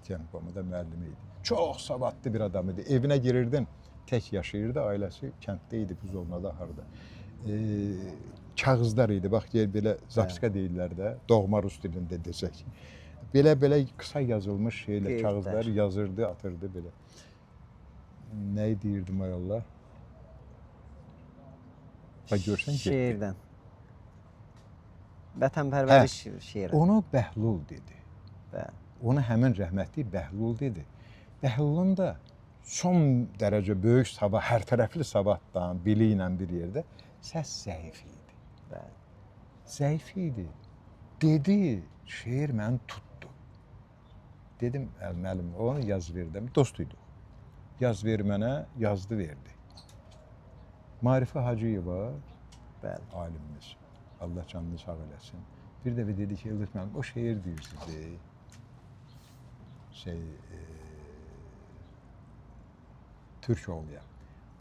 texnikumunda müəllimi idi. Çox savadlı bir adam idi. Evinə girirdin, tək yaşayırdı, ailəsi kənddə idi, Buzovnada, harada. kağızlar idi. Bax yer belə zapiska deyirlər də, doğma rus dilində desək. Belə qısa yazılmış şeylə Qeydlər. kağızlar yazırdı, atırdı belə. Nə deyirdim ay Allah? Bax görsən getdi. Şeirdən. Vətənpərvərlik şeiri. Onu Bəhlul dedi. Bəli. Onu həmin rəhmətli Bəhlul dedi. Bəhlulun da son dərəcə böyük sabah, hər tərəfli savaddan, bili ilə bir yerdə səs zəif idi. Bəli. Zəif idi. Dedi, şeir məni tutdu. Dedim, müəllim, onu yaz verdim. Dostuyduq. Yaz ver mənə, yazdı verdi. Marifə Hacıyeva, Bəli. alimimiz, Allah canını sağ eləsin. Bir dəfə dedi ki, Eldaş müəllim, o şeir deyirsiniz, Türk oğluya.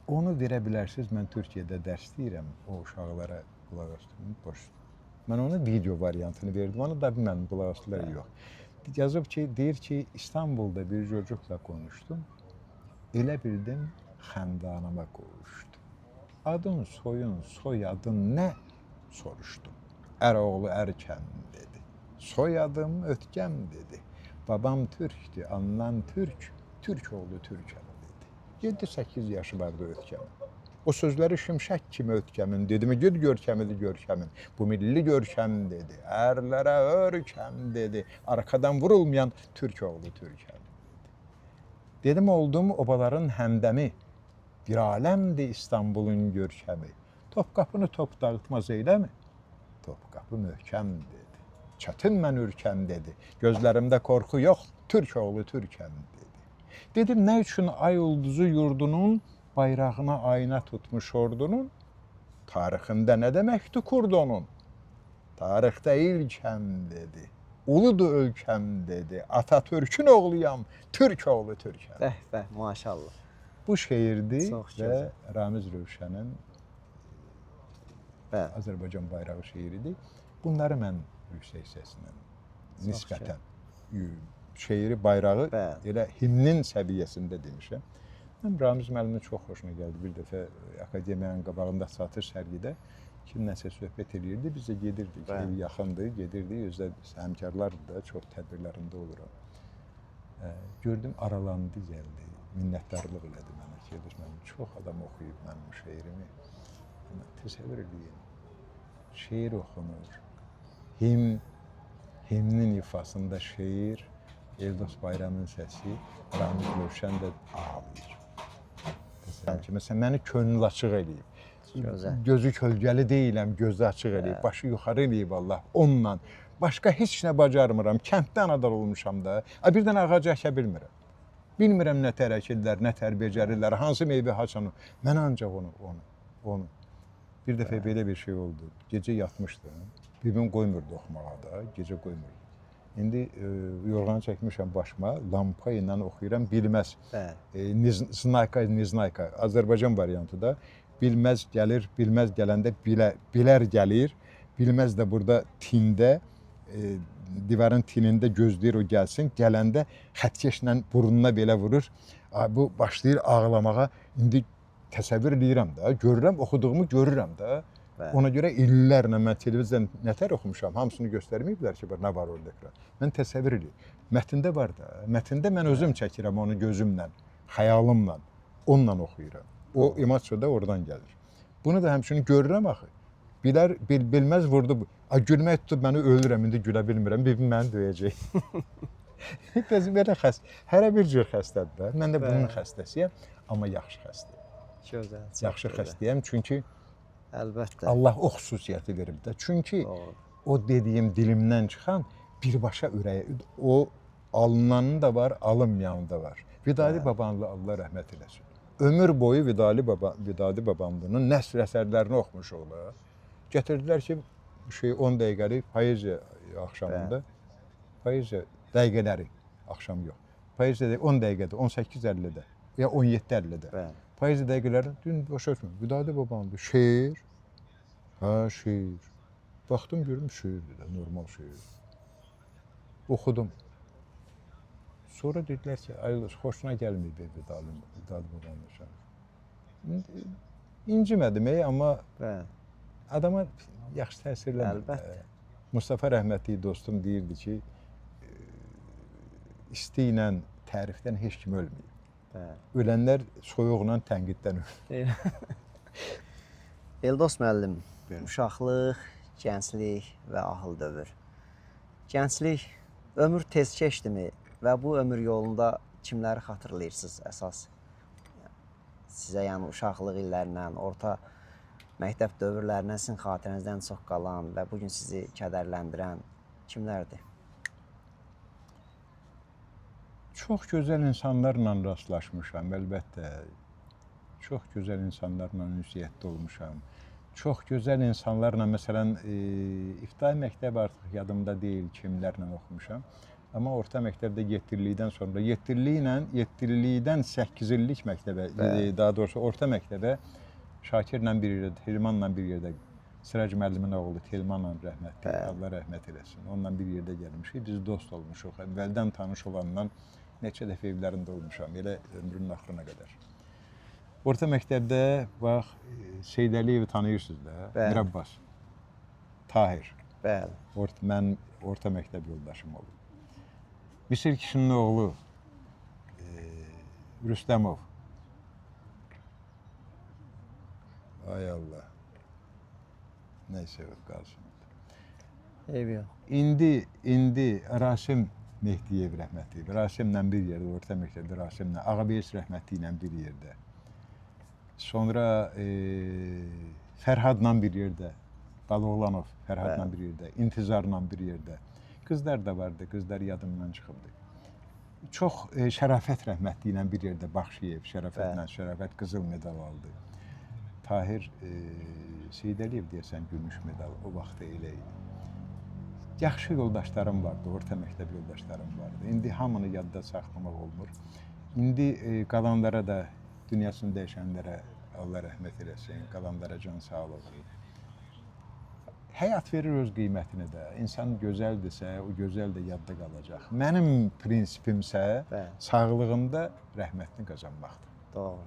Onu verə bilərsiniz, mən Türkiyədə dərs deyirəm, o uşaqlara qulaq asdım, boşdur. Mən ona video variantını verdim, onu da mənim qulaq astılar yox. Yazıb ki, deyir ki, İstanbul'da bir çocukla konuştum, elə bildim xəndanıma qovuşdum. Adın, soyun, soyadın nə? Soruşdum. Əroğlu Ərkən dedi. Soyadım Ötkəm dedi. Babam Türk'tü, anlam Türk, Türk oğlu Türk'əm dedi. 7-8 yaşı vardı Ötkəmin. O sözləri şimşək kimi Ötkəmin dedi mi? Gül görkəmidir görkəmin. Bu milli görkəm dedi. Ərlərə örkəm dedi. Arkadan vurulmayan Türk oğlu Türkəm. Dedim oldum obaların həmdəmi. Bir aləmdir İstanbul'un görkəmi. Topqapını top dağıtmaz eyləmi? Topqapı möhkəm dedi. Çətin mən ürkəm dedi. Gözlərimdə qorxu yox, Türk oğlu Türkəm dedi. Dedim nə üçün ay ulduzu yurdunun bayrağına ayna tutmuş ordunun? Tarixində nə deməkdir kurdonun? Tarixdə ilkəm dedi. Uludur ölkəm dedi. Atatürk'ün oğluyam, Türk oğlu Türkəm. Bəh, maşallah. Bu şeirdi Çox və gözəl. Ramiz Rövşənin Bəli. Azərbaycan bayrağı şeiridir. Bunları mən yüksək səslə nisbətən şeiri, bayrağı Bəli. elə himnin səviyyəsində demişəm. Mən Ramiz müəllimin çox xoşuna gəldi. Bir dəfə akademiyanın qabağında satır sərgidə kimləsə söhbət eləyirdi. Biz də gedirdik. Bəli. Ev yaxındır, gedirdik. Özdə həmkarlardır da, çox tədbirlərində oluram. Gördüm aralandı, gəldi. Minnətdarlıq elədi mənə ki, mən çox adam oxuyub mənim bu şeirimi. Təsəvvür edin. Şeir oxunur. Himnin ifasında şeir, Eldos Bayramın səsi, Ramiz Rövşən də ağlayır. Təsəvvür ki, məsələn, məni könül açıq eləyib. Gözəl. Gözü kölgəli deyiləm, gözü açıq eləyib, başı yuxarı eləyib Allah, onunla. Başqa heç nə bacarmıram, kənddə anadan olmuşam da, birdən ağac əkə bilmirəm. Bilmirəm nə tər əkirlər, nə tər becərirlər, hansı meyvə haçanı. Mən ancaq onu. Bir dəfə belə bir şey oldu. Gecə yatmışdım. Bibim qoymurdu oxumağa da, gecə qoymurdu. İndi yorğanı çəkmişəm başıma, lampa ilə oxuyuram, bilməz. Niznayka, Azərbaycan variantı da. Bilməz gəlir, bilməz gələndə bilər gəlir. Bilməz də burada tində, divarın tinində gözləyir o gəlsin. Gələndə xətkeşlə burnuna belə vurur. Bu başlayır ağlamağa. İndi təsəvvür edirəm də, görürəm, oxuduğumu görürəm də. Ona görə illərlə mən televizdən nətər oxumuşam, hamısını göstərməyiblər ki, nə var orada ekran. Mən təsəvvür edirəm. Mətndə var da, mətndə mən özüm çəkirəm onu gözümlə, xəyalımla, onunla oxuyuram. O emosiya da oradan gəlir. Bunu da həmçinin görürəm axı. Bilməz vurdu. Gülmək tutub məni öldürəm, indi gülə bilmirəm, bibim məni döyəcək. Belə xəstə. Hərə bir cür xəstədir də. Mən də bunun xəstəsiyəm, amma yaxşı xəstəyəm. Gözəl. Yaxşı xəstəyəm, çünki əlbəttə. Allah o xüsusiyyəti verib də. Çünki o dediyim dilimdən çıxan birbaşa ürəyə, o alınanı da var, alınmayanı da var. Vidadi Babanlı Allah rəhmət eləsin. Ömür boyu Vidadi Babanlının nəsr əsərlərini oxumuş olar. Gətirdilər ki, 10 dəqiqəlik poeziya axşamında, poeziya dəqiqələri, axşam yox. Poeziya 10 dəqiqədə, 18:50-də ya 17:50-də. Poeziya dəqiqələri dün başa düşmür. Vidadi Babanlı şeir, şeir. Baxdım görüm şeirdir də, normal şeir. Oxudum. Sonra dedilər ki, Ayılış, xoşuna gəlməyib Vidadi Babanlı şeir. İncimədim, amma adama yaxşı təsirlənir. Əlbəttə. Mustafa rəhmətli dostum deyirdi ki, isti ilə tərifdən heç kim ölməyib. Bəli. Ölənlər soyuqla tənqiddən ölür. Eldos müəllim, Bəli. uşaqlıq, gənclik və ahıl dövr. Gənclik ömür tez keçdimi və bu ömür yolunda kimləri xatırlayırsınız əsas? Sizə yəni uşaqlıq illərindən, orta məktəb dövrlərindən sizin xatirənizdən çox qalan və bu gün sizi kədərləndirən kimlərdir? Çox gözəl insanlarla rastlaşmışam, əlbəttə. Çox gözəl insanlarla ünsiyyətdə olmuşam. Çox gözəl insanlarla, məsələn, ibtidai məktəb artıq yadımda deyil, kimlərlə oxumuşam. Amma orta məktəbdə 7-likdən sonra, 7-likdən 8 illik məktəbə, daha doğrusu orta məktəbə Şakirlə bir yerdə, Telmanla bir yerdə, Sirac müəllimin oğlu Telmanla rəhmətli, Allah rəhmət eləsin. Onunla bir yerdə gəlmişik, biz dost olmuşuq. Əvvəldən tanış olandan neçə dəfə evlərində olmuşam, elə ömrünün axırına qədər. Orta məktəbdə, bax, Seyid Əliyevi tanıyırsınız da, Mir Abbas, Tahir. Bəli. Mən orta məktəb yoldaşım olub. Misir kişinin oğlu Rüstəmov. Ay Allah. Neyse qalsın. Eybi yox. İndi Rasim Mehdiyev rəhmətli. Rasimlə bir yerdə, orta məktəbdə Rasimlə, Ağabeys rəhmətli ilə bir yerdə. Sonra Fərhadla bir yerdə, Dalıoğlanov Fərhadla bir yerdə, İntizarla bir yerdə. Qızlar da vardı, qızlar yadımdan çıxıbdı. Çox Şərafət rəhmətli ilə bir yerdə Baxşiyev, Şərafət qızıl medal aldı. Tahir Seyid Əliyev deyəsən gümüş medal, o vaxtda elə idi. Yaxşı yoldaşlarım vardı, orta məktəb yoldaşlarım vardı. İndi hamını yadda saxlamaq olmur. İndi qalanlara da, dünyasını dəyişənlərə Allah rəhmət eləsin, qalanlara can sağlığı. Həyat verir öz qiymətini də. İnsan gözəldirsə, o gözəl də yadda qalacaq. Mənim prinsipimsə sağlığımda rəhmətini qazanmaqdır. Doğru.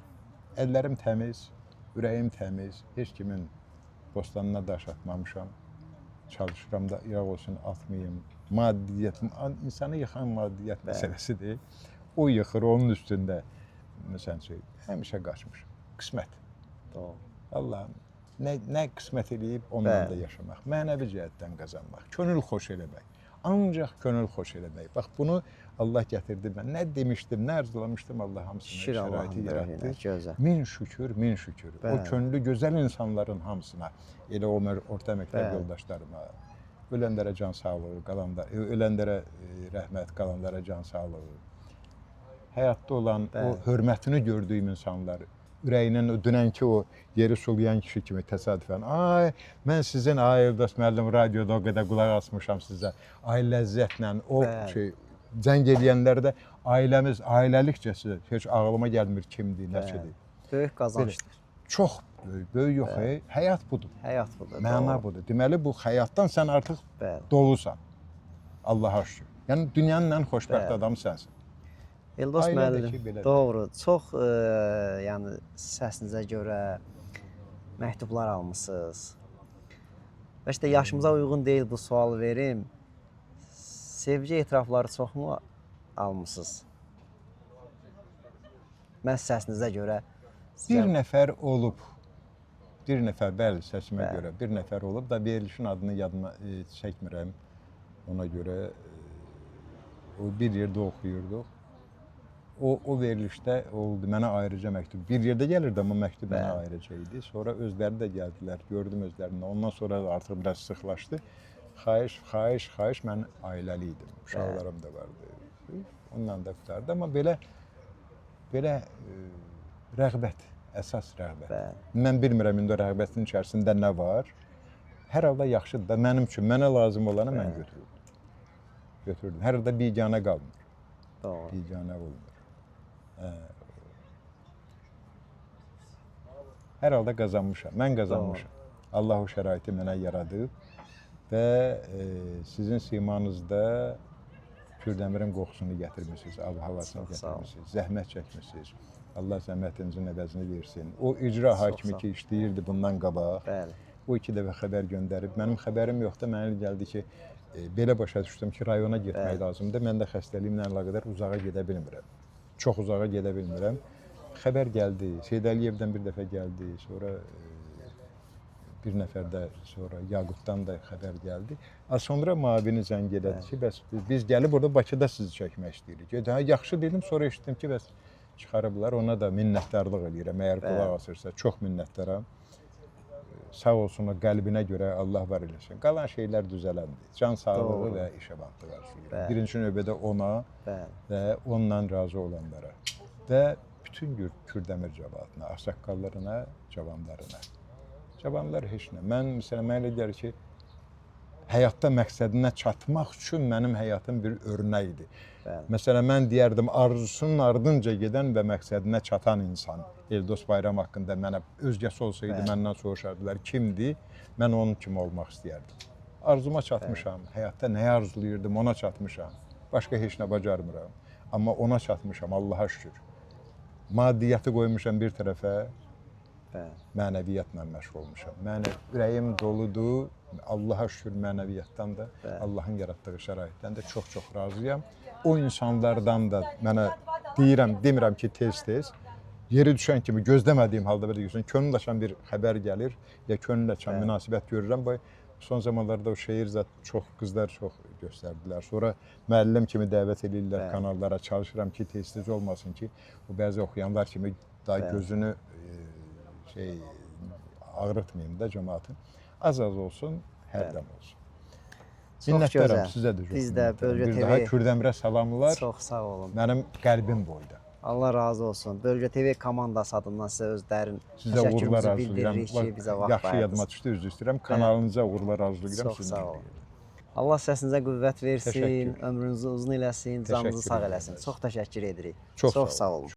Əllərim təmiz, ürəyim təmiz, heç kimin bostanına daş atmamışam. Çalışıram da, iraq olsun, atmayayım. Maddiyyət, insanı yıxan maddiyyət məsələsidir. O yıxır, onun üstündə, məsələn, həmişə qaçmışam. Qismət. Doğru. Allahım, nə qismət eləyib, ondan da yaşamaq. Mənəvi cəhətdən qazanmaq, könül xoş eləmək. Ancaq könül xoş eləmək. Bax, bunu Allah gətirdi mən. Nə demişdim, nə arzulamışdım, Allah hamısına şəraiti yaratdı. Min şükür, min şükür. O könlü gözəl insanların hamısına, elə o orta məktəb yoldaşlarıma, ölənlərə can sağlığı, ölənlərə rəhmət, qalanlara can sağlığı. Həyatda olan o hörmətini gördüyüm insanlar, ürəyindən dünənki o yeri sulayan kişi kimi təsadüfən, ay, mən sizin, ay Eldos müəllim, radioda o qədər qulaq asmışam sizə, ay ləzzətlə, o şey, zəng eləyənlərdə ailəmiz, ailəlikcəsi, heç ağlıma gəlmir kimdir, nəçidir. Böyük qazançdır. Çox böyük yox, həyat budur. Həyat budur. Məna budur. Deməli, bu həyatdan sən artıq dolusan. Allaha şükür. Yəni, dünyanın ən xoşbəxt adamı sənsin. Eldos müəllim, doğru. Çox, yəni səsinizə görə məktublar almışsınız. Və işte yaşımıza uyğun deyil bu sualı verim. Sevgi etirafları çoxmu almışsınız? Məhz səsinizə görə. Bir nəfər olub. Bir nəfər, bəli, səsimə görə. Bir nəfər olub da verilişin adını yadıma çəkmirəm. Ona görə o bir yerdə oxuyurduq. O verilişdə oldu, mənə ayrıca məktub. Bir yerdə gəlirdi, amma məktub mənə ayrıca idi. Sonra özləri də gəldilər, gördüm özlərini. Ondan sonra artıq biraz sıxlaşdı. Xahiş, mən ailəli idim. Uşaqlarım da vardı. Ondan da qutardı. Amma belə rəğbət, əsas rəğbət. Mən bilmirəm, indi rəğbətin içərisində nə var. Hər halda yaxşıdır da mənim üçün, mənə lazım olanı mən götürdüm. Hər halda biganə qalmır. Biganə olmur. Hər halda qazanmışam, mən qazanmışam. Allah o şəraiti mənə yaradıb və sizin simanızda Kürdəmirin qoxusunu gətirmişsiniz, ab-havasını gətirmişsiniz, zəhmət çəkmişsiniz. Allah zəhmətinizin əvəzini versin. O icra hakimi ki işləyirdi bundan qabaq, O 2 dəfə xəbər göndərib. Mənim xəbərim yoxdur. Mənə elə gəldi ki, belə başa düşdüm ki, rayona getmək lazımdır. Mən də xəstəliyimlə əlaqədar uzağa gedə bilmirəm. Çox uzağa gedə bilmirəm. Xəbər gəldi. Seyid Əliyevdən bir dəfə gəldi. Sonra bir nəfər də sonra Yaqubdan da xəbər gəldi. Az sonra müavini zəng elədi ki, bəs biz gəlib burada Bakıda sizi çəkmək istəyirik. Hə, yaxşı dedim, sonra eşitdim ki, bəs çıxarıblar. Ona da minnətdarlıq eləyirəm. Əgər qulaq asırsa, çox minnətdaram. Sağ olsun o qəlbinə görə Allah var eləsin. Qalan şeylər düzələndir. Can sağlığı və işə baxdığı arzulayıram. Birinci növbədə ona və onunla razı olanlara və bütün Kürdəmir cəmaatına, ağsaqqallarına, cavanlarına. Cavanlar heç nə. Məsələn, mənə elə gəlir ki, həyatda məqsədinə çatmaq üçün mənim həyatım bir örnəkdir. Məsələn, mən deyərdim, arzusunun ardınca gedən və məqsədinə çatan insan. Eldos Bayram haqqında mənə özgəsi olsaydı, məndən soruşardılar, kimdir? Mən onun kimi olmaq istəyərdim. Arzuma çatmışam, həyatda nəyə arzulayırdım, ona çatmışam. Başqa heç nə bacarmıram. Amma ona çatmışam, Allaha şükür. Maddiyyatı qoymuşam bir tərəfə, mənəviyyatla məşğul olmuşam. Ürəyim doludur, Allaha şükür mənəviyyatdan da, Allahın yaratdığı şəraitdən də çox-çox razıyam. O insanlardan da mənə demirəm ki, tez-tez, yeri düşən kimi gözləmədiyim halda belə görürsən, könül açan bir xəbər gəlir, ya könül açan münasibət görürəm. Son zamanlarda o şeir qızlar çox göstərdilər. Sonra müəllim kimi dəvət edirlər kanallara, çalışıram ki, tez-tez olmasın ki, o bəzi oxuyanlar kimi daha gözünü ağrıtmayayım da cəmaatın. Az-az olsun, hərdəm olsun. Minnətdaram sizə də. Biz də Bölgə TV. Bir daha Kürdəmirə salamlar. Çox sağ olun. Mənim qəlbim boyda. Allah razı olsun. Bölgə TV komandası adından sizə öz dərin sizə uğurlar arzulayıram. Yaxşı yadıma düşdü, üzr istəyirəm. Kanalınıza uğurlar arzulayıram. Çox sağ olun. Allah səsinizə qüvvət versin, ömrünüzü uzun eləsin, canınızı sağ eləsin. Çox təşəkkür edirik. Çox sağ olun.